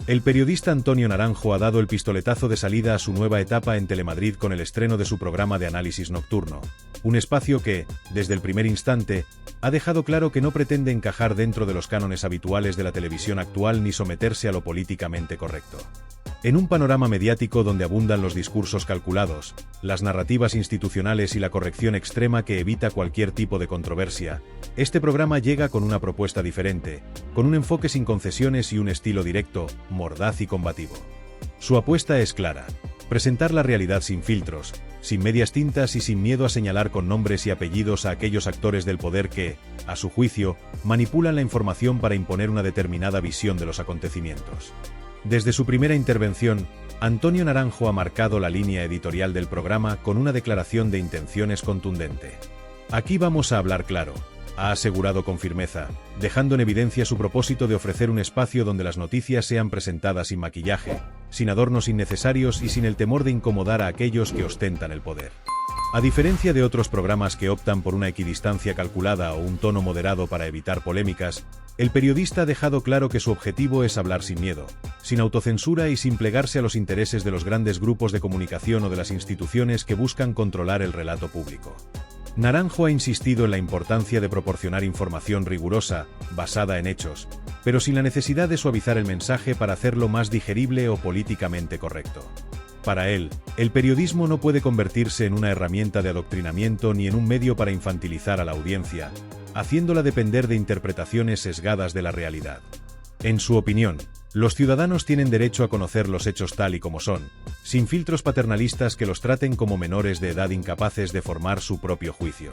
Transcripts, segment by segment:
El periodista Antonio Naranjo ha dado el pistoletazo de salida a su nueva etapa en Telemadrid con el estreno de su programa de análisis nocturno, un espacio que, desde el primer instante, ha dejado claro que no pretende encajar dentro de los cánones habituales de la televisión actual ni someterse a lo políticamente correcto. En un panorama mediático donde abundan los discursos calculados, las narrativas institucionales y la corrección extrema que evita cualquier tipo de controversia, este programa llega con una propuesta diferente, con un enfoque sin concesiones y un estilo directo, mordaz y combativo. Su apuesta es clara: presentar la realidad sin filtros, sin medias tintas y sin miedo a señalar con nombres y apellidos a aquellos actores del poder que, a su juicio, manipulan la información para imponer una determinada visión de los acontecimientos. Desde su primera intervención, Antonio Naranjo ha marcado la línea editorial del programa con una declaración de intenciones contundente. Aquí vamos a hablar claro, ha asegurado con firmeza, dejando en evidencia su propósito de ofrecer un espacio donde las noticias sean presentadas sin maquillaje, sin adornos innecesarios y sin el temor de incomodar a aquellos que ostentan el poder. A diferencia de otros programas que optan por una equidistancia calculada o un tono moderado para evitar polémicas, el periodista ha dejado claro que su objetivo es hablar sin miedo, sin autocensura y sin plegarse a los intereses de los grandes grupos de comunicación o de las instituciones que buscan controlar el relato público. Naranjo ha insistido en la importancia de proporcionar información rigurosa, basada en hechos, pero sin la necesidad de suavizar el mensaje para hacerlo más digerible o políticamente correcto. Para él, el periodismo no puede convertirse en una herramienta de adoctrinamiento ni en un medio para infantilizar a la audiencia, haciéndola depender de interpretaciones sesgadas de la realidad. En su opinión, los ciudadanos tienen derecho a conocer los hechos tal y como son, sin filtros paternalistas que los traten como menores de edad incapaces de formar su propio juicio.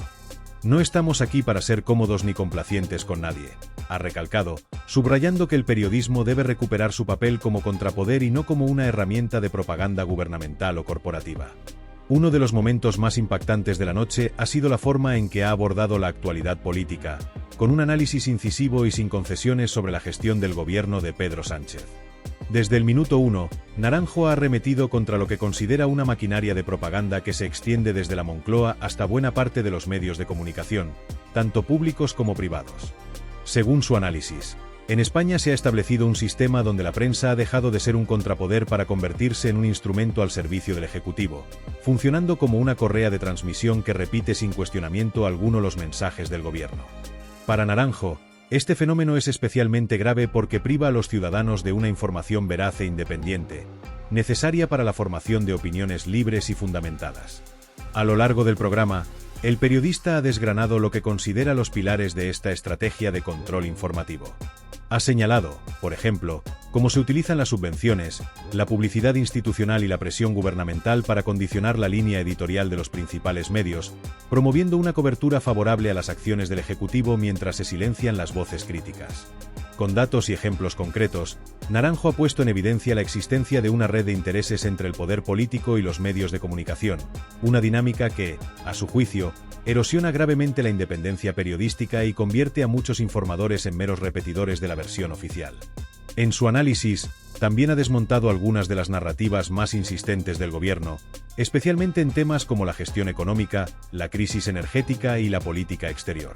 No estamos aquí para ser cómodos ni complacientes con nadie, ha recalcado, subrayando que el periodismo debe recuperar su papel como contrapoder y no como una herramienta de propaganda gubernamental o corporativa. Uno de los momentos más impactantes de la noche ha sido la forma en que ha abordado la actualidad política, con un análisis incisivo y sin concesiones sobre la gestión del gobierno de Pedro Sánchez. Desde el minuto 1, Naranjo ha arremetido contra lo que considera una maquinaria de propaganda que se extiende desde la Moncloa hasta buena parte de los medios de comunicación, tanto públicos como privados. Según su análisis, en España se ha establecido un sistema donde la prensa ha dejado de ser un contrapoder para convertirse en un instrumento al servicio del Ejecutivo, funcionando como una correa de transmisión que repite sin cuestionamiento alguno los mensajes del gobierno. Para Naranjo, este fenómeno es especialmente grave porque priva a los ciudadanos de una información veraz e independiente, necesaria para la formación de opiniones libres y fundamentadas. A lo largo del programa, el periodista ha desgranado lo que considera los pilares de esta estrategia de control informativo. Ha señalado, por ejemplo, cómo se utilizan las subvenciones, la publicidad institucional y la presión gubernamental para condicionar la línea editorial de los principales medios, promoviendo una cobertura favorable a las acciones del Ejecutivo mientras se silencian las voces críticas. Con datos y ejemplos concretos, Naranjo ha puesto en evidencia la existencia de una red de intereses entre el poder político y los medios de comunicación, una dinámica que, a su juicio, erosiona gravemente la independencia periodística y convierte a muchos informadores en meros repetidores de la versión oficial. En su análisis, también ha desmontado algunas de las narrativas más insistentes del gobierno, especialmente en temas como la gestión económica, la crisis energética y la política exterior.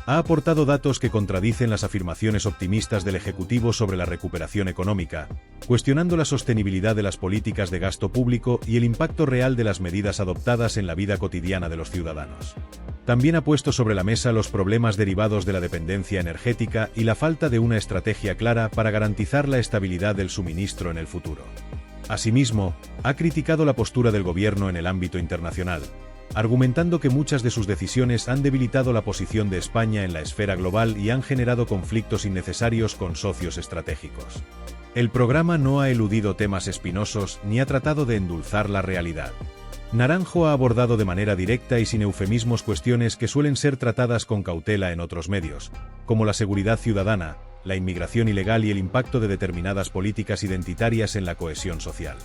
Ha aportado datos que contradicen las afirmaciones optimistas del Ejecutivo sobre la recuperación económica, cuestionando la sostenibilidad de las políticas de gasto público y el impacto real de las medidas adoptadas en la vida cotidiana de los ciudadanos. También ha puesto sobre la mesa los problemas derivados de la dependencia energética y la falta de una estrategia clara para garantizar la estabilidad del suministro en el futuro. Asimismo, ha criticado la postura del gobierno en el ámbito internacional, argumentando que muchas de sus decisiones han debilitado la posición de España en la esfera global y han generado conflictos innecesarios con socios estratégicos. El programa no ha eludido temas espinosos ni ha tratado de endulzar la realidad. Naranjo ha abordado de manera directa y sin eufemismos cuestiones que suelen ser tratadas con cautela en otros medios, como la seguridad ciudadana, la inmigración ilegal y el impacto de determinadas políticas identitarias en la cohesión social.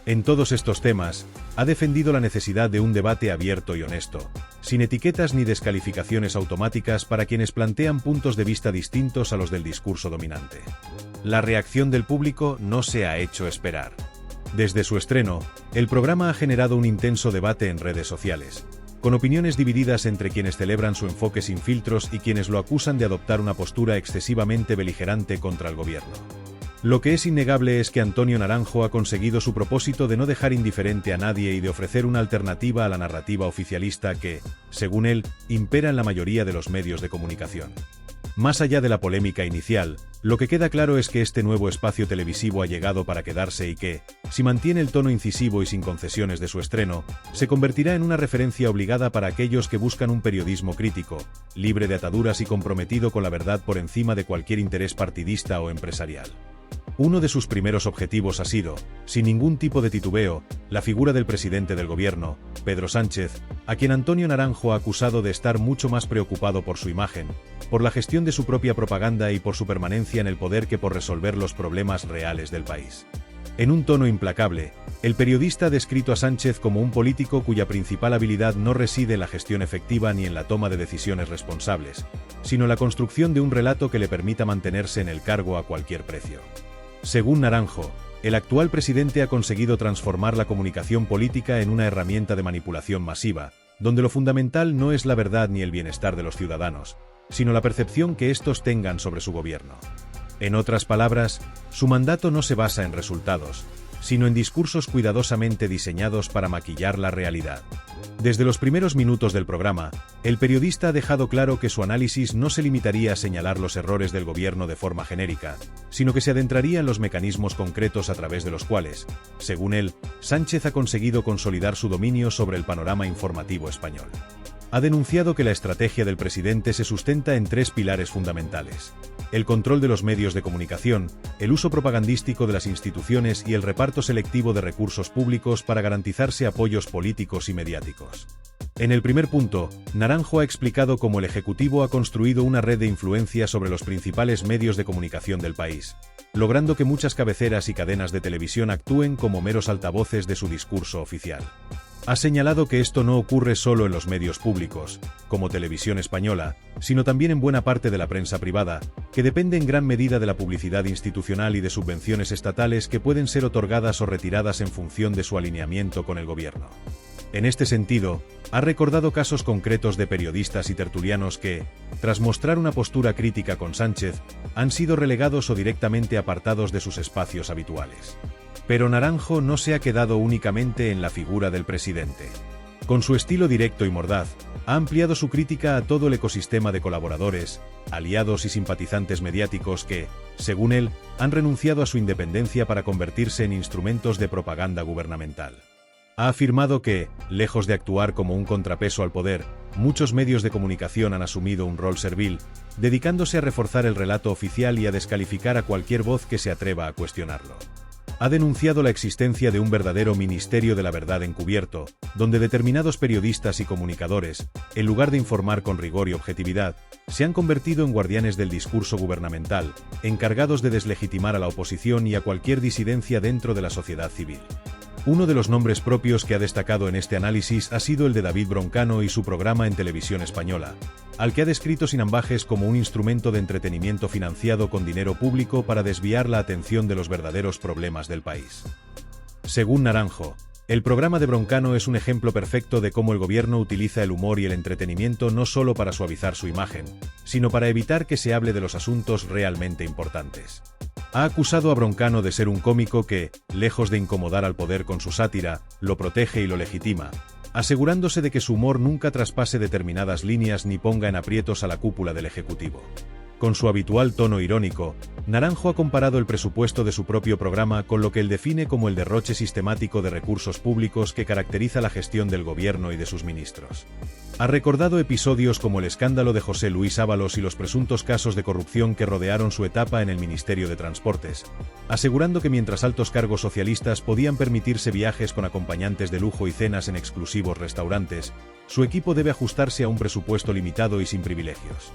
En todos estos temas, ha defendido la necesidad de un debate abierto y honesto, sin etiquetas ni descalificaciones automáticas para quienes plantean puntos de vista distintos a los del discurso dominante. La reacción del público no se ha hecho esperar. Desde su estreno, el programa ha generado un intenso debate en redes sociales, con opiniones divididas entre quienes celebran su enfoque sin filtros y quienes lo acusan de adoptar una postura excesivamente beligerante contra el gobierno. Lo que es innegable es que Antonio Naranjo ha conseguido su propósito de no dejar indiferente a nadie y de ofrecer una alternativa a la narrativa oficialista que, según él, impera en la mayoría de los medios de comunicación. Más allá de la polémica inicial, lo que queda claro es que este nuevo espacio televisivo ha llegado para quedarse y que, si mantiene el tono incisivo y sin concesiones de su estreno, se convertirá en una referencia obligada para aquellos que buscan un periodismo crítico, libre de ataduras y comprometido con la verdad por encima de cualquier interés partidista o empresarial. Uno de sus primeros objetivos ha sido, sin ningún tipo de titubeo, la figura del presidente del gobierno, Pedro Sánchez, a quien Antonio Naranjo ha acusado de estar mucho más preocupado por su imagen, por la gestión de su propia propaganda y por su permanencia en el poder que por resolver los problemas reales del país. En un tono implacable, el periodista ha descrito a Sánchez como un político cuya principal habilidad no reside en la gestión efectiva ni en la toma de decisiones responsables, sino en la construcción de un relato que le permita mantenerse en el cargo a cualquier precio. Según Naranjo, el actual presidente ha conseguido transformar la comunicación política en una herramienta de manipulación masiva, donde lo fundamental no es la verdad ni el bienestar de los ciudadanos, sino la percepción que estos tengan sobre su gobierno. En otras palabras, su mandato no se basa en resultados, sino en discursos cuidadosamente diseñados para maquillar la realidad. Desde los primeros minutos del programa, el periodista ha dejado claro que su análisis no se limitaría a señalar los errores del gobierno de forma genérica, sino que se adentraría en los mecanismos concretos a través de los cuales, según él, Sánchez ha conseguido consolidar su dominio sobre el panorama informativo español. Ha denunciado que la estrategia del presidente se sustenta en tres pilares fundamentales: el control de los medios de comunicación, el uso propagandístico de las instituciones y el reparto selectivo de recursos públicos para garantizarse apoyos políticos y mediáticos. En el primer punto, Naranjo ha explicado cómo el Ejecutivo ha construido una red de influencia sobre los principales medios de comunicación del país, logrando que muchas cabeceras y cadenas de televisión actúen como meros altavoces de su discurso oficial. Ha señalado que esto no ocurre solo en los medios públicos, como Televisión Española, sino también en buena parte de la prensa privada, que depende en gran medida de la publicidad institucional y de subvenciones estatales que pueden ser otorgadas o retiradas en función de su alineamiento con el gobierno. En este sentido, ha recordado casos concretos de periodistas y tertulianos que, tras mostrar una postura crítica con Sánchez, han sido relegados o directamente apartados de sus espacios habituales. Pero Naranjo no se ha quedado únicamente en la figura del presidente. Con su estilo directo y mordaz, ha ampliado su crítica a todo el ecosistema de colaboradores, aliados y simpatizantes mediáticos que, según él, han renunciado a su independencia para convertirse en instrumentos de propaganda gubernamental. Ha afirmado que, lejos de actuar como un contrapeso al poder, muchos medios de comunicación han asumido un rol servil, dedicándose a reforzar el relato oficial y a descalificar a cualquier voz que se atreva a cuestionarlo. Ha denunciado la existencia de un verdadero Ministerio de la Verdad encubierto, donde determinados periodistas y comunicadores, en lugar de informar con rigor y objetividad, se han convertido en guardianes del discurso gubernamental, encargados de deslegitimar a la oposición y a cualquier disidencia dentro de la sociedad civil. Uno de los nombres propios que ha destacado en este análisis ha sido el de David Broncano y su programa en Televisión Española, al que ha descrito sin ambajes como un instrumento de entretenimiento financiado con dinero público para desviar la atención de los verdaderos problemas del país. Según Naranjo, el programa de Broncano es un ejemplo perfecto de cómo el gobierno utiliza el humor y el entretenimiento no solo para suavizar su imagen, sino para evitar que se hable de los asuntos realmente importantes. Ha acusado a Broncano de ser un cómico que, lejos de incomodar al poder con su sátira, lo protege y lo legitima, asegurándose de que su humor nunca traspase determinadas líneas ni ponga en aprietos a la cúpula del Ejecutivo. Con su habitual tono irónico, Naranjo ha comparado el presupuesto de su propio programa con lo que él define como el derroche sistemático de recursos públicos que caracteriza la gestión del gobierno y de sus ministros. Ha recordado episodios como el escándalo de José Luis Ábalos y los presuntos casos de corrupción que rodearon su etapa en el Ministerio de Transportes, asegurando que mientras altos cargos socialistas podían permitirse viajes con acompañantes de lujo y cenas en exclusivos restaurantes, su equipo debe ajustarse a un presupuesto limitado y sin privilegios.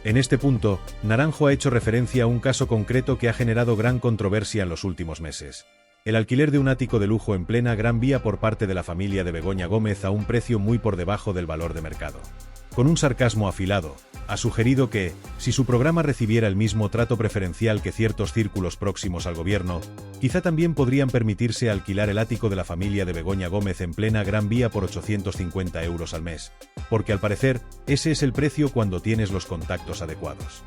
En este punto, Naranjo ha hecho referencia a un caso concreto que ha generado gran controversia en los últimos meses: el alquiler de un ático de lujo en plena Gran Vía por parte de la familia de Begoña Gómez a un precio muy por debajo del valor de mercado. Con un sarcasmo afilado, ha sugerido que, si su programa recibiera el mismo trato preferencial que ciertos círculos próximos al gobierno, quizá también podrían permitirse alquilar el ático de la familia de Begoña Gómez en plena Gran Vía por 850 euros al mes, porque al parecer, ese es el precio cuando tienes los contactos adecuados.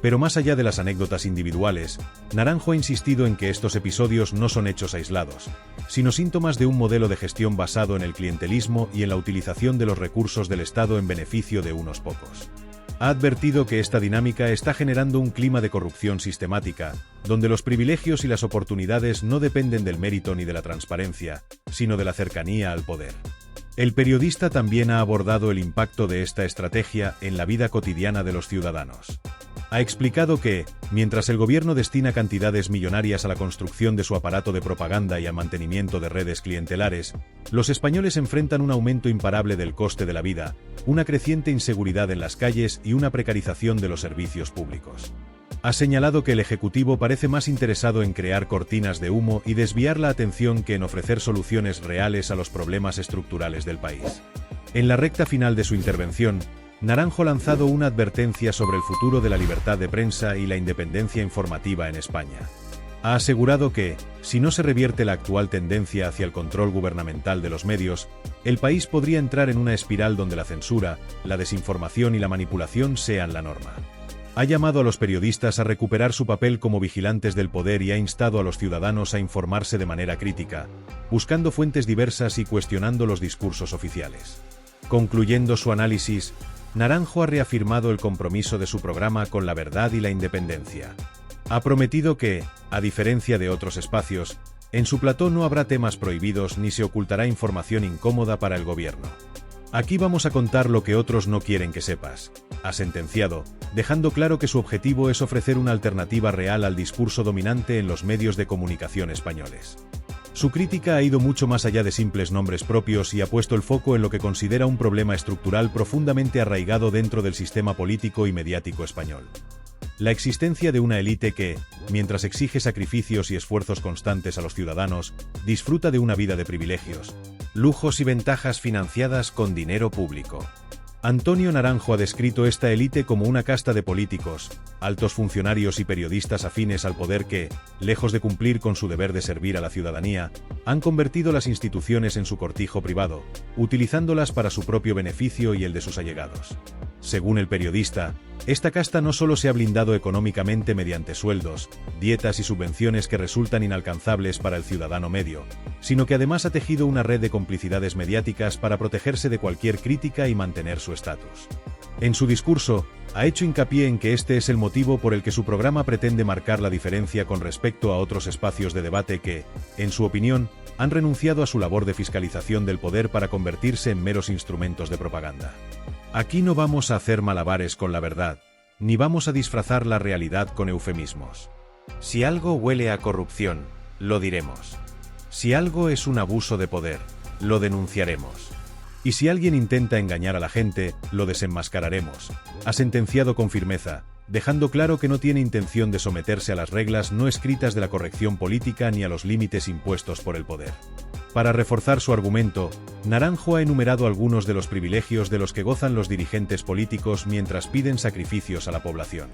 Pero más allá de las anécdotas individuales, Naranjo ha insistido en que estos episodios no son hechos aislados, sino síntomas de un modelo de gestión basado en el clientelismo y en la utilización de los recursos del Estado en beneficio de unos pocos. Ha advertido que esta dinámica está generando un clima de corrupción sistemática, donde los privilegios y las oportunidades no dependen del mérito ni de la transparencia, sino de la cercanía al poder. El periodista también ha abordado el impacto de esta estrategia en la vida cotidiana de los ciudadanos. Ha explicado que, mientras el gobierno destina cantidades millonarias a la construcción de su aparato de propaganda y al mantenimiento de redes clientelares, los españoles enfrentan un aumento imparable del coste de la vida, una creciente inseguridad en las calles y una precarización de los servicios públicos. Ha señalado que el Ejecutivo parece más interesado en crear cortinas de humo y desviar la atención que en ofrecer soluciones reales a los problemas estructurales del país. En la recta final de su intervención, Naranjo ha lanzado una advertencia sobre el futuro de la libertad de prensa y la independencia informativa en España. Ha asegurado que, si no se revierte la actual tendencia hacia el control gubernamental de los medios, el país podría entrar en una espiral donde la censura, la desinformación y la manipulación sean la norma. Ha llamado a los periodistas a recuperar su papel como vigilantes del poder y ha instado a los ciudadanos a informarse de manera crítica, buscando fuentes diversas y cuestionando los discursos oficiales. Concluyendo su análisis, Naranjo ha reafirmado el compromiso de su programa con la verdad y la independencia. Ha prometido que, a diferencia de otros espacios, en su plató no habrá temas prohibidos ni se ocultará información incómoda para el gobierno. Aquí vamos a contar lo que otros no quieren que sepas, ha sentenciado, dejando claro que su objetivo es ofrecer una alternativa real al discurso dominante en los medios de comunicación españoles. Su crítica ha ido mucho más allá de simples nombres propios y ha puesto el foco en lo que considera un problema estructural profundamente arraigado dentro del sistema político y mediático español. La existencia de una élite que, mientras exige sacrificios y esfuerzos constantes a los ciudadanos, disfruta de una vida de privilegios, lujos y ventajas financiadas con dinero público. Antonio Naranjo ha descrito esta élite como una casta de políticos, altos funcionarios y periodistas afines al poder que, lejos de cumplir con su deber de servir a la ciudadanía, han convertido las instituciones en su cortijo privado, utilizándolas para su propio beneficio y el de sus allegados. Según el periodista, esta casta no solo se ha blindado económicamente mediante sueldos, dietas y subvenciones que resultan inalcanzables para el ciudadano medio, sino que además ha tejido una red de complicidades mediáticas para protegerse de cualquier crítica y mantener su estatus. En su discurso, ha hecho hincapié en que este es el motivo por el que su programa pretende marcar la diferencia con respecto a otros espacios de debate que, en su opinión, han renunciado a su labor de fiscalización del poder para convertirse en meros instrumentos de propaganda. Aquí no vamos a hacer malabares con la verdad, ni vamos a disfrazar la realidad con eufemismos. Si algo huele a corrupción, lo diremos. Si algo es un abuso de poder, lo denunciaremos. Y si alguien intenta engañar a la gente, lo desenmascararemos, ha sentenciado con firmeza, dejando claro que no tiene intención de someterse a las reglas no escritas de la corrección política ni a los límites impuestos por el poder. Para reforzar su argumento, Naranjo ha enumerado algunos de los privilegios de los que gozan los dirigentes políticos mientras piden sacrificios a la población.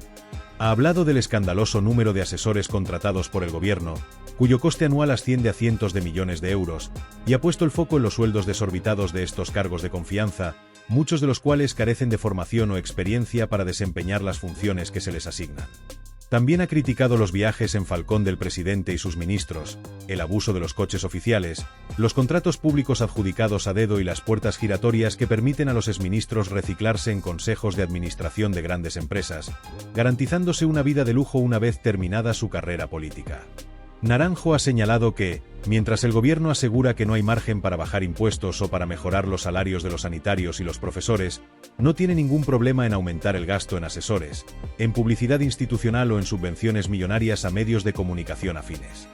Ha hablado del escandaloso número de asesores contratados por el gobierno, cuyo coste anual asciende a cientos de millones de euros, y ha puesto el foco en los sueldos desorbitados de estos cargos de confianza, muchos de los cuales carecen de formación o experiencia para desempeñar las funciones que se les asignan. También ha criticado los viajes en Falcón del presidente y sus ministros, el abuso de los coches oficiales, los contratos públicos adjudicados a dedo y las puertas giratorias que permiten a los exministros reciclarse en consejos de administración de grandes empresas, garantizándose una vida de lujo una vez terminada su carrera política. Naranjo ha señalado que, mientras el gobierno asegura que no hay margen para bajar impuestos o para mejorar los salarios de los sanitarios y los profesores, no tiene ningún problema en aumentar el gasto en asesores, en publicidad institucional o en subvenciones millonarias a medios de comunicación afines.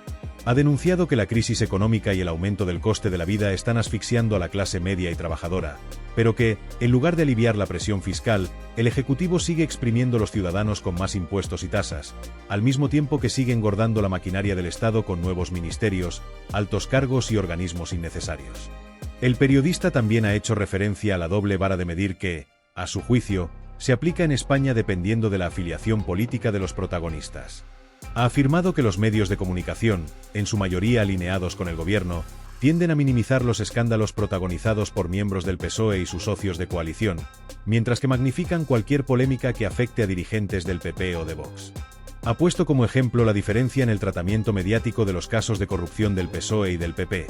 Ha denunciado que la crisis económica y el aumento del coste de la vida están asfixiando a la clase media y trabajadora, pero que, en lugar de aliviar la presión fiscal, el Ejecutivo sigue exprimiendo a los ciudadanos con más impuestos y tasas, al mismo tiempo que sigue engordando la maquinaria del Estado con nuevos ministerios, altos cargos y organismos innecesarios. El periodista también ha hecho referencia a la doble vara de medir que, a su juicio, se aplica en España dependiendo de la afiliación política de los protagonistas. Ha afirmado que los medios de comunicación, en su mayoría alineados con el gobierno, tienden a minimizar los escándalos protagonizados por miembros del PSOE y sus socios de coalición, mientras que magnifican cualquier polémica que afecte a dirigentes del PP o de Vox. Ha puesto como ejemplo la diferencia en el tratamiento mediático de los casos de corrupción del PSOE y del PP,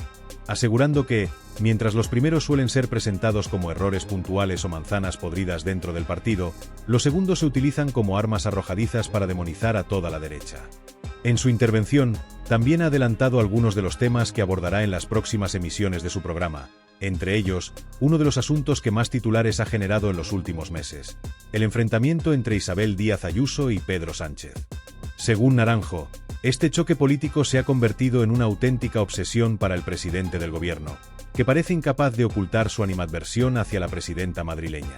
asegurando que, mientras los primeros suelen ser presentados como errores puntuales o manzanas podridas dentro del partido, los segundos se utilizan como armas arrojadizas para demonizar a toda la derecha. En su intervención, también ha adelantado algunos de los temas que abordará en las próximas emisiones de su programa, entre ellos, uno de los asuntos que más titulares ha generado en los últimos meses: el enfrentamiento entre Isabel Díaz Ayuso y Pedro Sánchez. Según Naranjo, este choque político se ha convertido en una auténtica obsesión para el presidente del gobierno, que parece incapaz de ocultar su animadversión hacia la presidenta madrileña.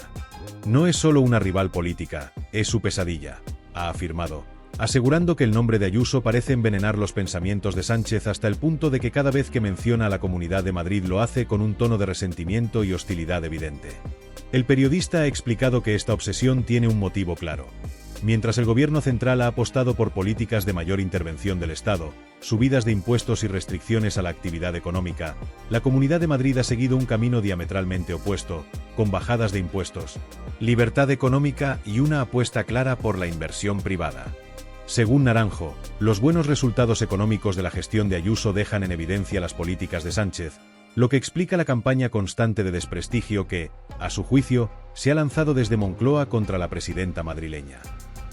No es solo una rival política, es su pesadilla, ha afirmado, asegurando que el nombre de Ayuso parece envenenar los pensamientos de Sánchez hasta el punto de que cada vez que menciona a la Comunidad de Madrid lo hace con un tono de resentimiento y hostilidad evidente. El periodista ha explicado que esta obsesión tiene un motivo claro. Mientras el gobierno central ha apostado por políticas de mayor intervención del Estado, subidas de impuestos y restricciones a la actividad económica, la Comunidad de Madrid ha seguido un camino diametralmente opuesto, con bajadas de impuestos, libertad económica y una apuesta clara por la inversión privada. Según Naranjo, los buenos resultados económicos de la gestión de Ayuso dejan en evidencia las políticas de Sánchez, lo que explica la campaña constante de desprestigio que, a su juicio, se ha lanzado desde Moncloa contra la presidenta madrileña.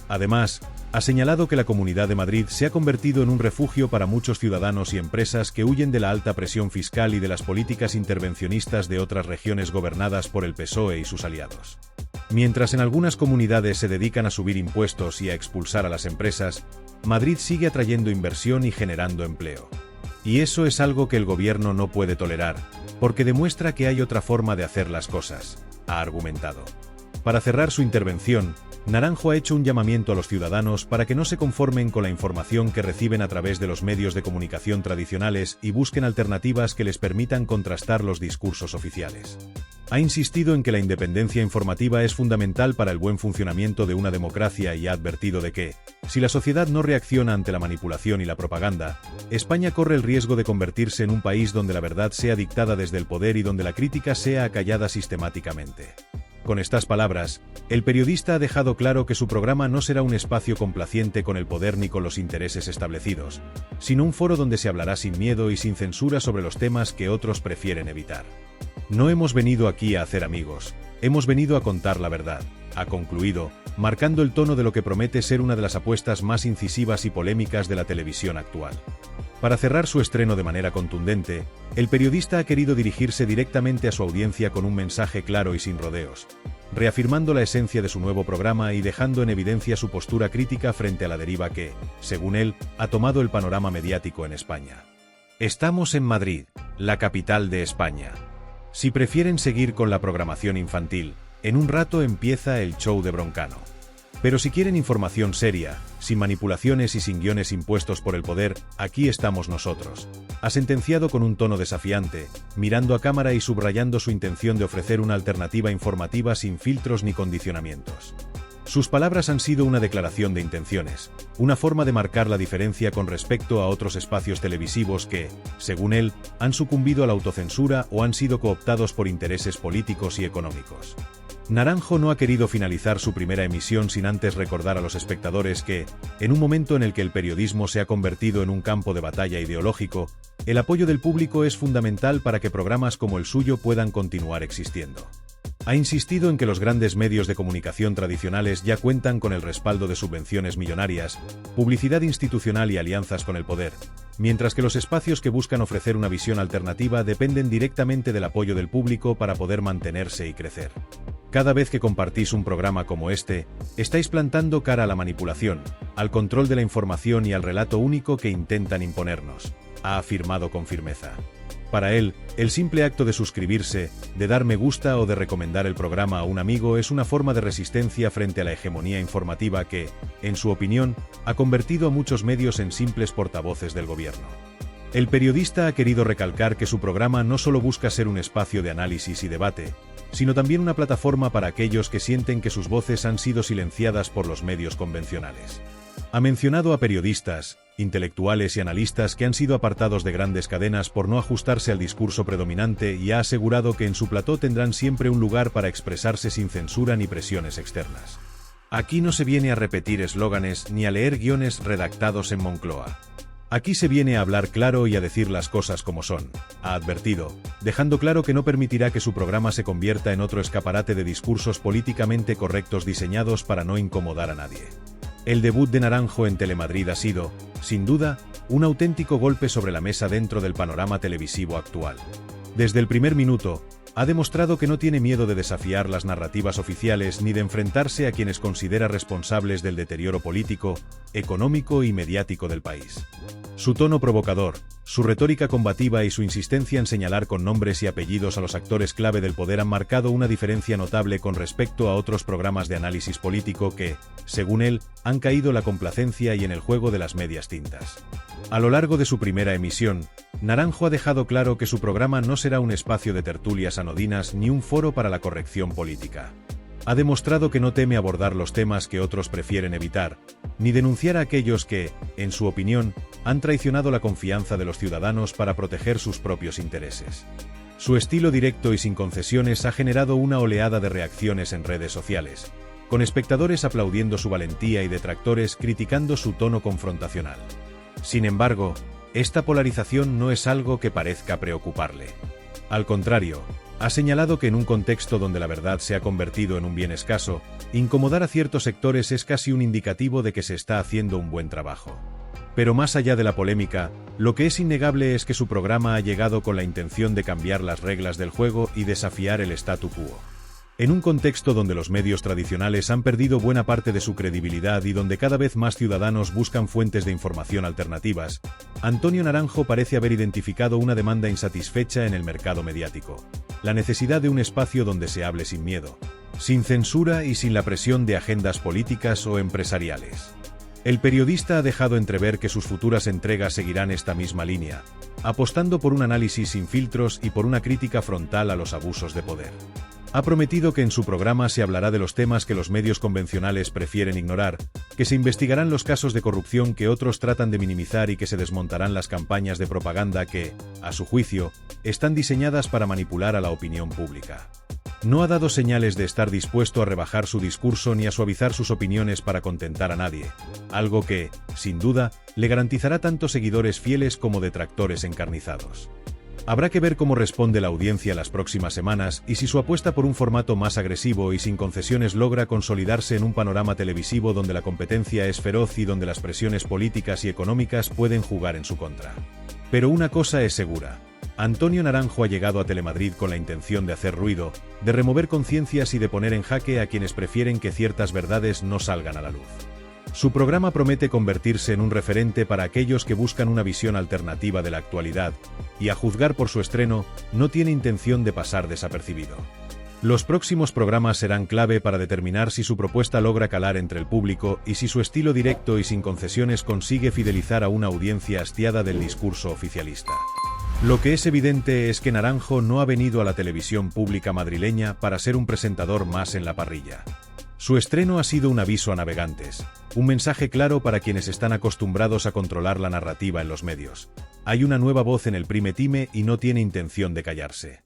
Además, ha señalado que la Comunidad de Madrid se ha convertido en un refugio para muchos ciudadanos y empresas que huyen de la alta presión fiscal y de las políticas intervencionistas de otras regiones gobernadas por el PSOE y sus aliados. Mientras en algunas comunidades se dedican a subir impuestos y a expulsar a las empresas, Madrid sigue atrayendo inversión y generando empleo. Y eso es algo que el gobierno no puede tolerar, porque demuestra que hay otra forma de hacer las cosas, ha argumentado. Para cerrar su intervención, Naranjo ha hecho un llamamiento a los ciudadanos para que no se conformen con la información que reciben a través de los medios de comunicación tradicionales y busquen alternativas que les permitan contrastar los discursos oficiales. Ha insistido en que la independencia informativa es fundamental para el buen funcionamiento de una democracia y ha advertido de que, si la sociedad no reacciona ante la manipulación y la propaganda, España corre el riesgo de convertirse en un país donde la verdad sea dictada desde el poder y donde la crítica sea acallada sistemáticamente. Con estas palabras, el periodista ha dejado claro que su programa no será un espacio complaciente con el poder ni con los intereses establecidos, sino un foro donde se hablará sin miedo y sin censura sobre los temas que otros prefieren evitar. No hemos venido aquí a hacer amigos, hemos venido a contar la verdad, ha concluido, marcando el tono de lo que promete ser una de las apuestas más incisivas y polémicas de la televisión actual. Para cerrar su estreno de manera contundente, el periodista ha querido dirigirse directamente a su audiencia con un mensaje claro y sin rodeos, reafirmando la esencia de su nuevo programa y dejando en evidencia su postura crítica frente a la deriva que, según él, ha tomado el panorama mediático en España. Estamos en Madrid, la capital de España. Si prefieren seguir con la programación infantil, en un rato empieza el show de Broncano. Pero si quieren información seria, sin manipulaciones y sin guiones impuestos por el poder, aquí estamos nosotros. Ha sentenciado con un tono desafiante, mirando a cámara y subrayando su intención de ofrecer una alternativa informativa sin filtros ni condicionamientos. Sus palabras han sido una declaración de intenciones, una forma de marcar la diferencia con respecto a otros espacios televisivos que, según él, han sucumbido a la autocensura o han sido cooptados por intereses políticos y económicos. Naranjo no ha querido finalizar su primera emisión sin antes recordar a los espectadores que, en un momento en el que el periodismo se ha convertido en un campo de batalla ideológico, el apoyo del público es fundamental para que programas como el suyo puedan continuar existiendo. Ha insistido en que los grandes medios de comunicación tradicionales ya cuentan con el respaldo de subvenciones millonarias, publicidad institucional y alianzas con el poder, mientras que los espacios que buscan ofrecer una visión alternativa dependen directamente del apoyo del público para poder mantenerse y crecer. Cada vez que compartís un programa como este, estáis plantando cara a la manipulación, al control de la información y al relato único que intentan imponernos, ha afirmado con firmeza. Para él, el simple acto de suscribirse, de dar me gusta o de recomendar el programa a un amigo es una forma de resistencia frente a la hegemonía informativa que, en su opinión, ha convertido a muchos medios en simples portavoces del gobierno. El periodista ha querido recalcar que su programa no solo busca ser un espacio de análisis y debate, sino también una plataforma para aquellos que sienten que sus voces han sido silenciadas por los medios convencionales. Ha mencionado a periodistas, intelectuales y analistas que han sido apartados de grandes cadenas por no ajustarse al discurso predominante y ha asegurado que en su plató tendrán siempre un lugar para expresarse sin censura ni presiones externas. Aquí no se viene a repetir eslóganes ni a leer guiones redactados en Moncloa. Aquí se viene a hablar claro y a decir las cosas como son, ha advertido, dejando claro que no permitirá que su programa se convierta en otro escaparate de discursos políticamente correctos diseñados para no incomodar a nadie. El debut de Naranjo en Telemadrid ha sido, sin duda, un auténtico golpe sobre la mesa dentro del panorama televisivo actual. Desde el primer minuto, ha demostrado que no tiene miedo de desafiar las narrativas oficiales ni de enfrentarse a quienes considera responsables del deterioro político, económico y mediático del país. Su tono provocador, su retórica combativa y su insistencia en señalar con nombres y apellidos a los actores clave del poder han marcado una diferencia notable con respecto a otros programas de análisis político que, según él, han caído en la complacencia y en el juego de las medias tintas. A lo largo de su primera emisión, Naranjo ha dejado claro que su programa no será un espacio de tertulias anodinas ni un foro para la corrección política. Ha demostrado que no teme abordar los temas que otros prefieren evitar, ni denunciar a aquellos que, en su opinión, han traicionado la confianza de los ciudadanos para proteger sus propios intereses. Su estilo directo y sin concesiones ha generado una oleada de reacciones en redes sociales, con espectadores aplaudiendo su valentía y detractores criticando su tono confrontacional. Sin embargo, esta polarización no es algo que parezca preocuparle. Al contrario, ha señalado que en un contexto donde la verdad se ha convertido en un bien escaso, incomodar a ciertos sectores es casi un indicativo de que se está haciendo un buen trabajo. Pero más allá de la polémica, lo que es innegable es que su programa ha llegado con la intención de cambiar las reglas del juego y desafiar el statu quo. En un contexto donde los medios tradicionales han perdido buena parte de su credibilidad y donde cada vez más ciudadanos buscan fuentes de información alternativas, Antonio Naranjo parece haber identificado una demanda insatisfecha en el mercado mediático: la necesidad de un espacio donde se hable sin miedo, sin censura y sin la presión de agendas políticas o empresariales. El periodista ha dejado entrever que sus futuras entregas seguirán esta misma línea, apostando por un análisis sin filtros y por una crítica frontal a los abusos de poder. Ha prometido que en su programa se hablará de los temas que los medios convencionales prefieren ignorar, que se investigarán los casos de corrupción que otros tratan de minimizar y que se desmontarán las campañas de propaganda que, a su juicio, están diseñadas para manipular a la opinión pública. No ha dado señales de estar dispuesto a rebajar su discurso ni a suavizar sus opiniones para contentar a nadie, algo que, sin duda, le garantizará tanto seguidores fieles como detractores encarnizados. Habrá que ver cómo responde la audiencia las próximas semanas y si su apuesta por un formato más agresivo y sin concesiones logra consolidarse en un panorama televisivo donde la competencia es feroz y donde las presiones políticas y económicas pueden jugar en su contra. Pero una cosa es segura: Antonio Naranjo ha llegado a Telemadrid con la intención de hacer ruido, de remover conciencias y de poner en jaque a quienes prefieren que ciertas verdades no salgan a la luz. Su programa promete convertirse en un referente para aquellos que buscan una visión alternativa de la actualidad, y a juzgar por su estreno, no tiene intención de pasar desapercibido. Los próximos programas serán clave para determinar si su propuesta logra calar entre el público y si su estilo directo y sin concesiones consigue fidelizar a una audiencia hastiada del discurso oficialista. Lo que es evidente es que Naranjo no ha venido a la televisión pública madrileña para ser un presentador más en la parrilla. Su estreno ha sido un aviso a navegantes, un mensaje claro para quienes están acostumbrados a controlar la narrativa en los medios. Hay una nueva voz en el prime time y no tiene intención de callarse.